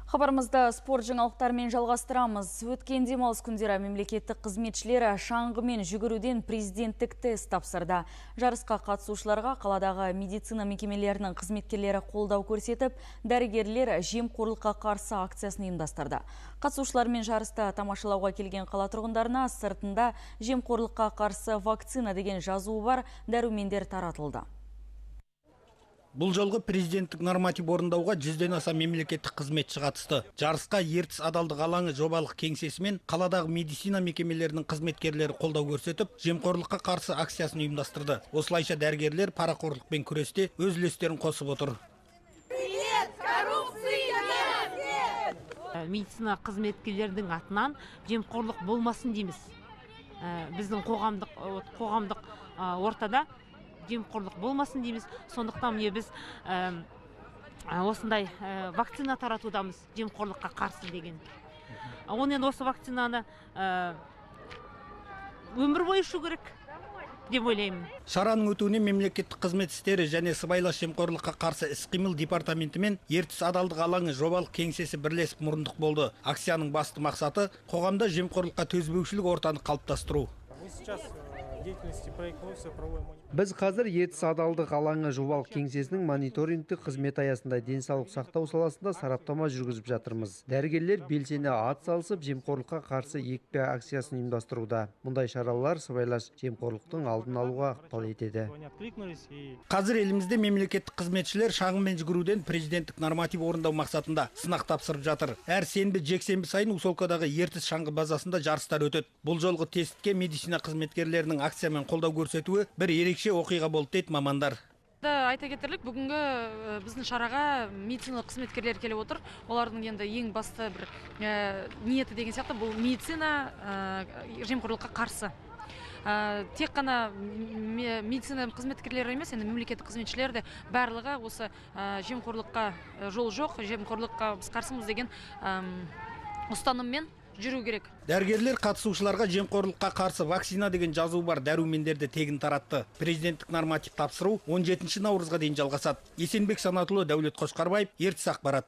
Хабарымызда спорт жаңалықтарымен жалғастырамыз. Өткен демалыс күндері мемлекеттік қызметшілері шаңғы мен жүгіруден президенттік тест тапсырды. Жарысқа қатысушыларға қаладағы медицина мекемелерінің қызметкерлері қолдау көрсетіп, дәрігерлер жемқорлыққа қарсы акциясын ұйымдастырды. Қатысушылармен жарысты тамашалауға келген қала тұрғындарына сыртында жемқорлыққа қарсы вакцина деген жазуы бар дәрумендер таратылды. Бұл жолғы президенттік норматив орындауға 100-ден аса мемлекеттік қызметші қатысты. Жарысқа Ертіс адалдық алаңы жобалық кеңсесі мен қаладағы медицина мекемелерінің қызметкерлері қолдау көрсетіп, жемқорлыққа қарсы акциясын ұйымдастырды. Осылайша дәрігерлер парақорлықпен күресте өз үлестерін қосып отыр. Медицина қызметкерлердің атынан жемқорлық болмасын дейміз. Біздің қоғамдық ортада жемқорлық болмасын дейміз. Сондықтан біз осындай вакцина таратудамыз, жемқорлыққа қарсы деген. Онен осы вакцинаны өмір бойы ішу керек деп ойлаймын. Шараның өтуіне мемлекеттік қызмет істері және сыбайлас жемқорлыққа қарсы іс-қимыл департаменті мен Ертіс адалдық алаңы жобалық кеңсесі бірлесіп мұрындық болды. Акцияның басты мақсаты қоғамда жемқорлыққа төзбеушілік ортаны қалыптастыру. Біз қазір Ертіс адалдық алаңы жобалық кеңсесінің мониторингтік қызмет аясында денсаулық сақтау саласында сараптама жүргізіп жатырмыз. Дәрігерлер белсене ат салысып, жемқорлыққа қарсы екпе акциясын ұйымдастыруда. Мұндай шаралар сыбайлас жемқорлықтың алдын алуға ықпал етеді. Қазір елімізде мемлекеттік қызметшілер шаңғы мен жүгіруден президенттік норматив орындау мақсатында сынақ тапсырып жатыр. Әр сенбі, жексенбі сайын Усолкадағы Ертіс шаңғы базасында жарыстар өтеді. Бұл жолғы тестке медицина қызметкерлерінің акциямен қолдау көрсетуі бір ерекше оқиға болды дейді мамандар. Айта кетерлік, бүгінгі біздің шараға медицина қызметкерлері келіп отыр. Олардың енді ең басты бір ниеті деген сияқты бұл медицина жемқорлыққа қарсы. Тек қана медицина қызметкерлері емес, енді мемлекеттік қызметшілер де барлығы осы жемқорлыққа жол жоқ, жемқорлыққа біз қарсымыз деген ұстаныммен жүру керек. Дәрігерлер қатысушыларға жемқорлыққа қарсы вакцина деген жазу бар дәрумендерді тегін таратты. Президенттік норматив тапсыру 17 наурызға дейін жалғасады. Есенбек Санатұлы, Дәулет Қошқарбаев, Ертіс ақпарат.